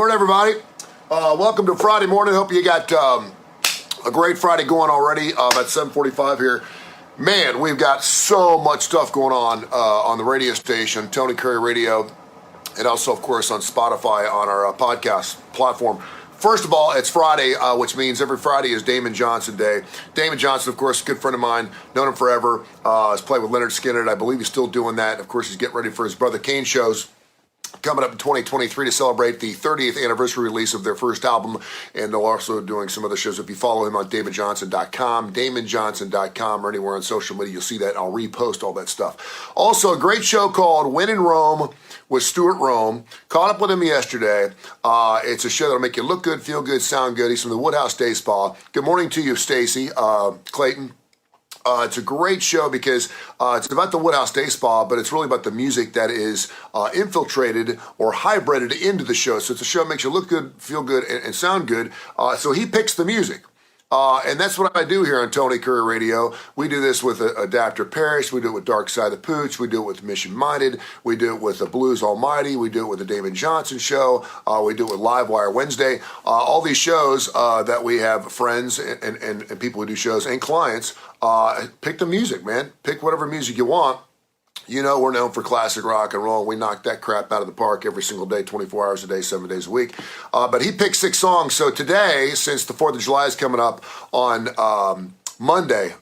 morning, everybody. Welcome to Friday morning. Hope you got a great Friday going already. At 7:45 here. Man, we've got so much stuff going on the radio station, Tony Kurre Radio, and also, of course, on Spotify on our podcast platform. First of all, it's Friday, which means every Friday is Damon Johnson Day. Damon Johnson, of course, a good friend of mine, known him forever. Has played with Leonard Skinner. I believe he's still doing that. Of course, he's getting ready for his Brother Kane shows coming up in 2023 to celebrate the 30th anniversary release of their first album, and they're also doing some other shows. If you follow him on DamonJohnson.com, DamonJohnson.com, or anywhere on social media, you'll see that. I'll repost all that stuff. Also, a great show called When in Rome with Stuart Rome. Caught up with him yesterday. It's a show that'll make you look good, feel good, sound good. He's from the Woodhouse Day Spa. Good morning to you, Stacy Clayton. It's a great show because it's about the Woodhouse Day Spa, but it's really about the music that is infiltrated or hybrided into the show. So it's a show that makes you look good, feel good, and sound good. So he picks the music. And that's what I do here on Tony Kurre Radio. We do this with Adapter Parish. We do it with Dark Side of the Pooch. We do it with Mission Minded. We do it with the Blues Almighty. We do it with the Damon Johnson Show. We do it with Livewire Wednesday. All these shows that we have friends and people who do shows and clients, pick the music, man. Pick whatever music you want. You know, we're known for classic rock and roll. We knock that crap out of the park every single day, 24 hours a day, 7 days a week. But he picked 6 songs. So today, since the 4th of July is coming up on Monday,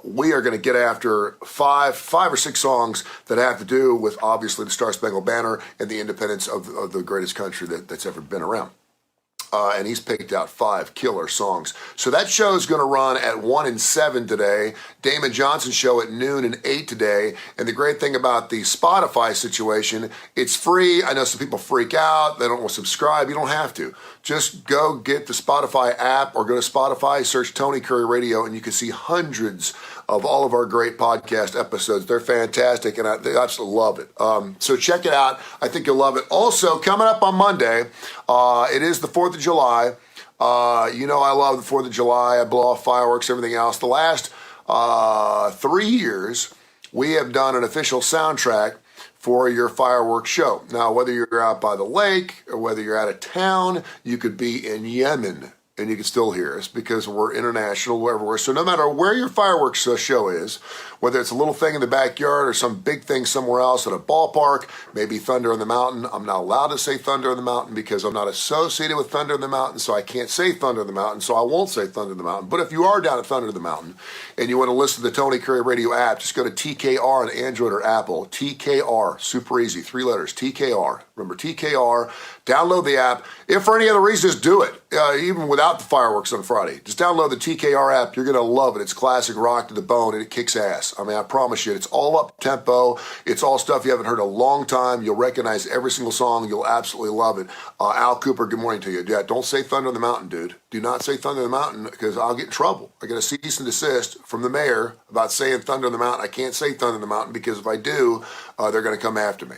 we are going to get after five or six songs that have to do with, obviously, the Star Spangled Banner and the independence of the greatest country that's ever been around. And he's picked out 5 killer songs. So that show is going to run at 1 and 7 today. Damon Johnson show at noon and 8 today. And the great thing about the Spotify situation, it's free. I know some people freak out. They don't want to subscribe. You don't have to. Just go get the Spotify app or go to Spotify, search Tony Kurre Radio, and you can see hundreds of all of our great podcast episodes. They're fantastic, and I absolutely love it. So check it out. I think you'll love it. Also, coming up on Monday, it is the 4th of July. You know I love the 4th of July. I blow off fireworks, everything else. The last 3 years, we have done an official soundtrack for your fireworks show. Now, whether you're out by the lake or whether you're out of town, you could be in Yemen and you can still hear us because we're international, wherever we're. So no matter where your fireworks show is, whether it's a little thing in the backyard or some big thing somewhere else at a ballpark, maybe Thunder in the Mountain. I'm not allowed to say Thunder in the Mountain because I'm not associated with Thunder in the Mountain, so I can't say Thunder in the Mountain, so I won't say Thunder in the Mountain. But if you are down at Thunder in the Mountain and you want to listen to the Tony Kurre Radio app, just go to TKR on Android or Apple. TKR, super easy, 3 letters, TKR. Remember, TKR, download the app. If for any other reason, just do it, even without the fireworks on Friday. Just download the TKR app. You're going to love it. It's classic rock to the bone, and it kicks ass. I mean, I promise you, it's all up-tempo. It's all stuff you haven't heard in a long time. You'll recognize every single song. You'll absolutely love it. Al Cooper, good morning to you. Yeah, don't say Thunder in the Mountain, dude. Do not say Thunder in the Mountain because I'll get in trouble. I get a cease and desist from the mayor about saying Thunder in the Mountain. I can't say Thunder in the Mountain because if I do, they're going to come after me.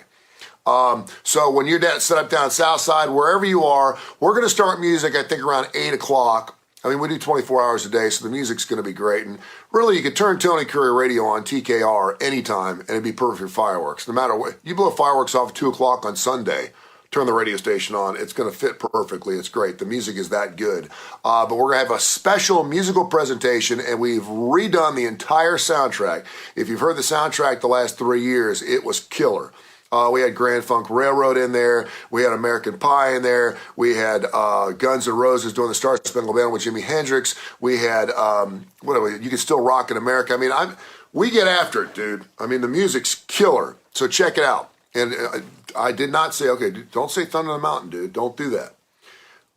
So when you're set up down south side, wherever you are, we're going to start music, I think, around 8 o'clock. I mean, we do 24 hours a day, so the music's going to be great. And really, you could turn Tony Kurre Radio on TKR anytime, and it'd be perfect for fireworks. No matter what. You blow fireworks off at 2 o'clock on Sunday, turn the radio station on. It's going to fit perfectly. It's great. The music is that good. But we're going to have a special musical presentation, and we've redone the entire soundtrack. If you've heard the soundtrack the last 3 years, it was killer. We had Grand Funk Railroad in there. We had American Pie in there. We had Guns N' Roses doing the Star Spangled Banner with Jimi Hendrix. We had, You Can Still Rock in America. I mean, we get after it, dude. I mean, the music's killer. So check it out. And I did not say, okay, don't say Thunder in the Mountain, dude. Don't do that.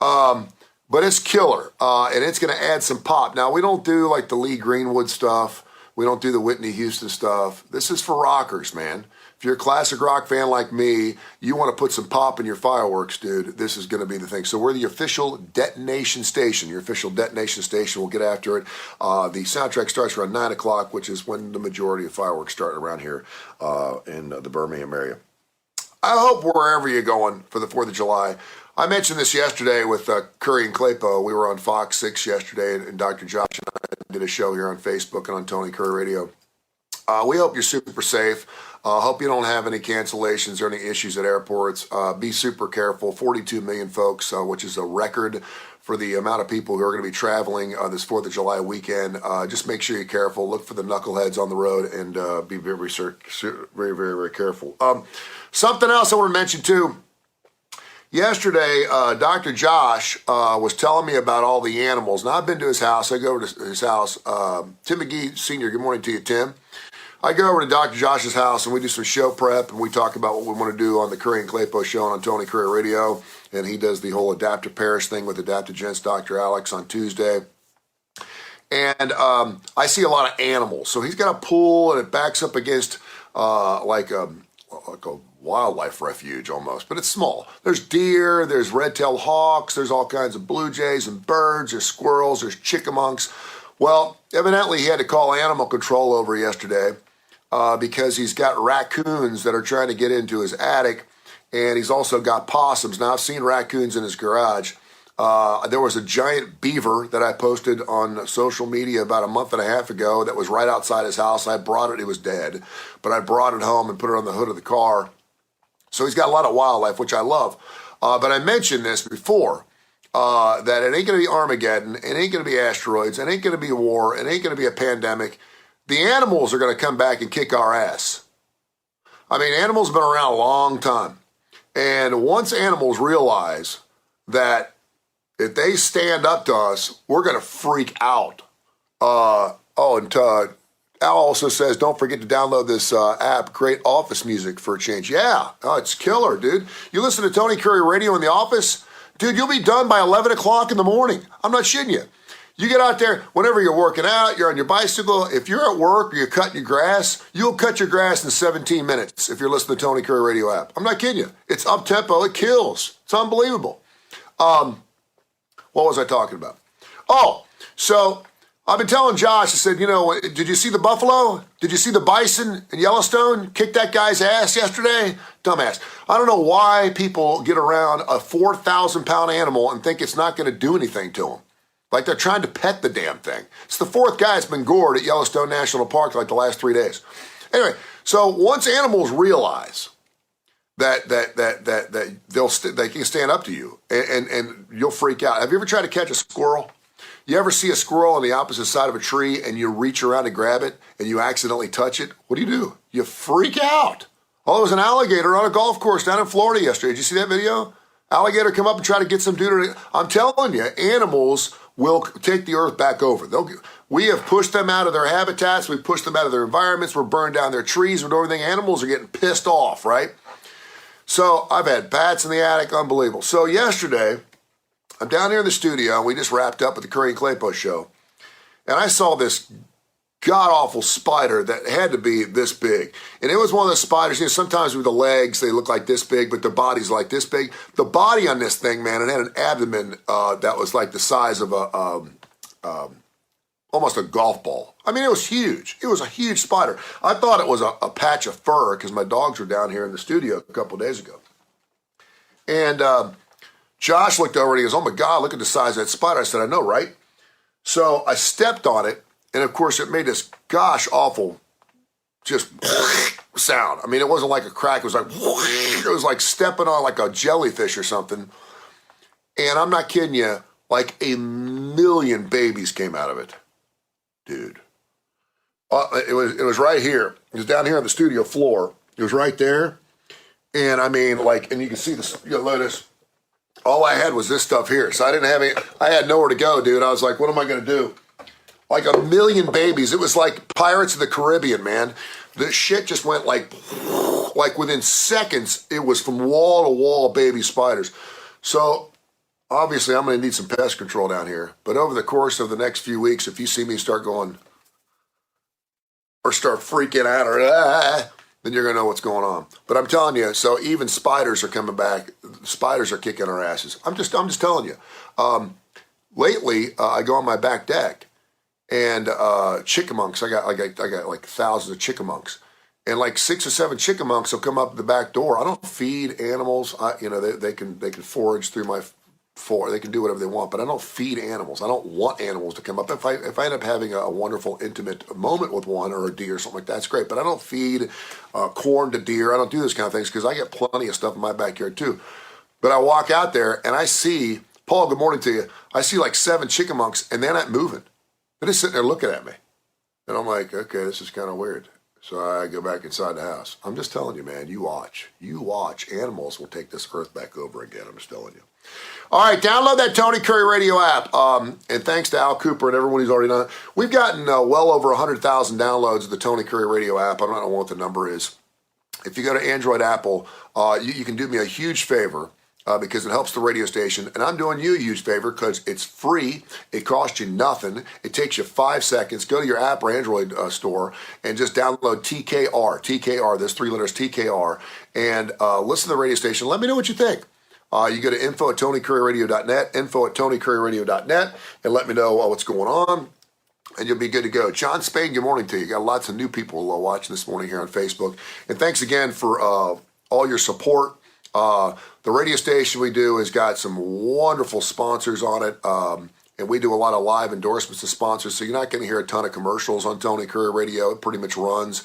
But it's killer. And it's going to add some pop. Now, we don't do like the Lee Greenwood stuff. We don't do the Whitney Houston stuff. This is for rockers, man. If you're a classic rock fan like me, you want to put some pop in your fireworks, dude, this is going to be the thing. So we're the official Detonation station. Your official Detonation station. We'll get after it. The soundtrack starts around 9 o'clock, which is when the majority of fireworks start around here in the Birmingham area. I hope wherever you're going for the 4th of July, I mentioned this yesterday with Curry and Claypo. We were on Fox 6 yesterday, and Dr. Josh and I did a show here on Facebook and on Tony Kurre Radio. We hope you're super safe. Hope you don't have any cancellations or any issues at airports. Be super careful. 42 million folks, which is a record for the amount of people who are going to be traveling this 4th of July weekend. Just make sure you're careful. Look for the knuckleheads on the road and be very, very careful. Something else I want to mention too. Yesterday, Dr. Josh was telling me about all the animals. Now, I've been to his house. I go over to his house. Tim McGee, Sr., good morning to you, Tim. I go over to Dr. Josh's house, and we do some show prep, and we talk about what we want to do on the Kurre and Claypo show on Tony Kurre Radio, and he does the whole adaptive parish thing with Adaptogens, Dr. Alex, on Tuesday. And I see a lot of animals. So he's got a pool, and it backs up against like a wildlife refuge almost, but it's small. There's deer, there's red-tailed hawks, there's all kinds of blue jays and birds, there's squirrels, there's chickamunks. Well, evidently he had to call animal control over yesterday because he's got raccoons that are trying to get into his attic, and he's also got possums. Now, I've seen raccoons in his garage. There was a giant beaver that I posted on social media about a month and a half ago that was right outside his house. I brought it. It was dead, but I brought it home and put it on the hood of the car. So he's got a lot of wildlife, which I love. But I mentioned this before, that it ain't going to be Armageddon, it ain't going to be asteroids, it ain't going to be war, it ain't going to be a pandemic. The animals are going to come back and kick our ass. I mean, animals have been around a long time. And once animals realize that if they stand up to us, we're going to freak out. Al also says, don't forget to download this app, Great Office Music for a change. Yeah, it's killer, dude. You listen to Tony Kurre Radio in the office, dude, you'll be done by 11 o'clock in the morning. I'm not shitting you. You get out there, whenever you're working out, you're on your bicycle, if you're at work or you're cutting your grass, you'll cut your grass in 17 minutes if you're listening to the Tony Kurre Radio app. I'm not kidding you. It's up-tempo. It kills. It's unbelievable. What was I talking about? Oh, so I've been telling Josh, I said, did you see the buffalo? Did you see the bison in Yellowstone? Kick that guy's ass yesterday? Dumbass. I don't know why people get around a 4,000-pound animal and think it's not going to do anything to them. Like they're trying to pet the damn thing. It's the 4th guy that's been gored at Yellowstone National Park like the last 3 days. Anyway, so once animals realize that they can stand up to you and you'll freak out. Have you ever tried to catch a squirrel? You ever see a squirrel on the opposite side of a tree and you reach around to grab it and you accidentally touch it? What do? You freak out. Oh, there was an alligator on a golf course down in Florida yesterday. Did you see that video? Alligator come up and try to get some dude. I'm telling you, animals will take the earth back over. We have pushed them out of their habitats. We've pushed them out of their environments. We're burned down their trees. We're doing everything. Animals are getting pissed off, right? So I've had bats in the attic. Unbelievable. So yesterday, I'm down here in the studio. We just wrapped up with the Kurre and Claypo show. And I saw this god-awful spider that had to be this big. And it was one of those spiders, sometimes with the legs, they look like this big, but their body's like this big. The body on this thing, man, it had an abdomen that was like the size of almost a golf ball. I mean, it was huge. It was a huge spider. I thought it was a patch of fur because my dogs were down here in the studio a couple of days ago. And Josh looked over and he goes, oh my God, look at the size of that spider. I said, I know, right? So I stepped on it. And of course, it made this gosh awful just sound. I mean, it wasn't like a crack. It was like stepping on like a jellyfish or something. And I'm not kidding you, like 1 million babies came out of it, dude. It was right here. It was down here on the studio floor. It was right there. And I mean, and you can see this, notice, all I had was this stuff here. So I had nowhere to go, dude. I was like, what am I going to do? Like 1 million babies. It was like Pirates of the Caribbean, man. The shit just went like within seconds, it was from wall to wall baby spiders. So obviously I'm going to need some pest control down here. But over the course of the next few weeks, if you see me start going or start freaking out or then you're going to know what's going on. But I'm telling you, so even spiders are coming back. Spiders are kicking our asses. I'm just telling you. Lately, I go on my back deck. And chickamunks, I got like thousands of chickamunks, and like 6 or 7 chickamunks will come up the back door. I don't feed animals. They can forage through my for. They can do whatever they want, but I don't feed animals. I don't want animals to come up. If I end up having a wonderful, intimate moment with one or a deer or something like that, that's great. But I don't feed corn to deer. I don't do those kind of things because I get plenty of stuff in my backyard too. But I walk out there and I see, Paul, good morning to you. I see like 7 chickamunks and they're not moving. They're just sitting there looking at me. And I'm like, okay, this is kind of weird. So I go back inside the house. I'm just telling you, man, you watch. You watch. Animals will take this earth back over again. I'm just telling you. All right, download that Tony Kurre Radio app. And thanks to Al Cooper and everyone who's already done it. We've gotten well over 100,000 downloads of the Tony Kurre Radio app. I don't know what the number is. If you go to Android, Apple, you can do me a huge favor. Because it helps the radio station. And I'm doing you a huge favor because it's free. It costs you nothing. It takes you 5 seconds. Go to your app or Android store and just download TKR. TKR, there's 3 letters, TKR. And listen to the radio station. Let me know what you think. You go to info@tonykurreradio.net, info@tonykurreradio.net, and let me know what's going on. And you'll be good to go. John Spain, good morning to you. Got lots of new people watching this morning here on Facebook. And thanks again for all your support. The radio station we do has got some wonderful sponsors on it, and we do a lot of live endorsements to sponsors, so you're not going to hear a ton of commercials on Tony Kurre Radio. It pretty much runs.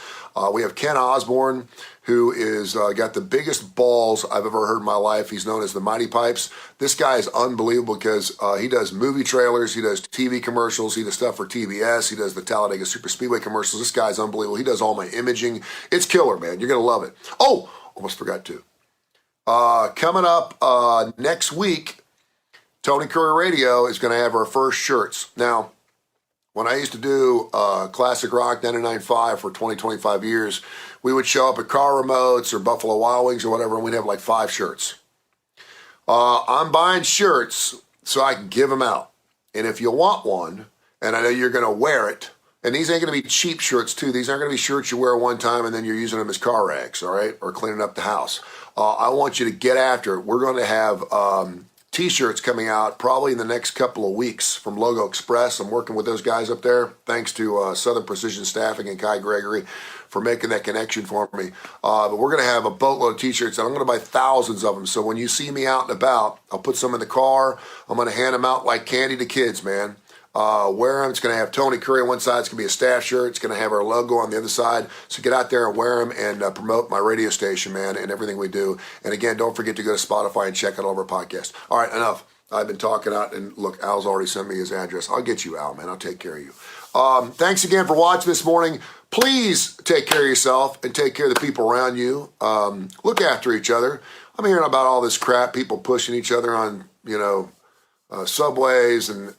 We have Ken Osborne, who is got the biggest balls I've ever heard in my life. He's known as the Mighty Pipes. This guy is unbelievable because he does movie trailers, he does TV commercials, he does stuff for TBS, he does the Talladega Super Speedway commercials. This guy's unbelievable. He does all my imaging. It's killer, man. You're going to love it. Oh, almost forgot to. Coming up next week, Tony Kurre Radio is going to have our first shirts. Now, when I used to do Classic Rock 99.5 for 25 years, we would show up at car remotes or Buffalo Wild Wings or whatever, and we'd have like 5 shirts. I'm buying shirts so I can give them out. And if you want one, and I know you're going to wear it, and these ain't going to be cheap shirts too. These aren't going to be shirts you wear one time and then you're using them as car rags, all right, or cleaning up the house. I want you to get after it. We're going to have T-shirts coming out probably in the next couple of weeks from Logo Express. I'm working with those guys up there. Thanks to Southern Precision Staffing and Kai Gregory for making that connection for me. But we're going to have a boatload of T-shirts, and I'm going to buy thousands of them. So when you see me out and about, I'll put some in the car. I'm going to hand them out like candy to kids, man. Wear them. It's going to have Tony Kurre on one side. It's going to be a staff shirt. It's going to have our logo on the other side. So get out there and wear them and promote my radio station, man, and everything we do. And again, don't forget to go to Spotify and check out all of our podcasts. All right, enough. I've been talking out, and look, Al's already sent me his address. I'll get you, Al, man. I'll take care of you. Thanks again for watching this morning. Please take care of yourself and take care of the people around you. Look after each other. I'm hearing about all this crap, people pushing each other on, subways, and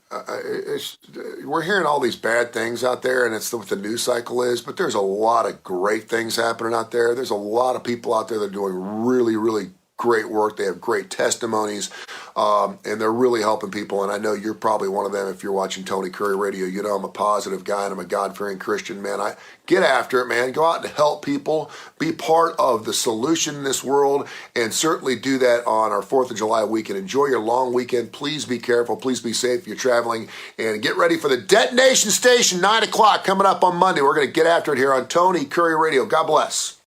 we're hearing all these bad things out there, and it's what the news cycle is, but there's a lot of great things happening out there. There's a lot of people out there that are doing really, really great work. They have great testimonies, and they're really helping people, and I know you're probably one of them if you're watching Tony Kurre Radio. You know I'm a positive guy, and I'm a God-fearing Christian, man. I get after it, man. Go out and help people. Be part of the solution in this world, and certainly do that on our 4th of July weekend. Enjoy your long weekend. Please be careful. Please be safe if you're traveling, and get ready for the Detonation Station, 9 o'clock, coming up on Monday. We're going to get after it here on Tony Kurre Radio. God bless.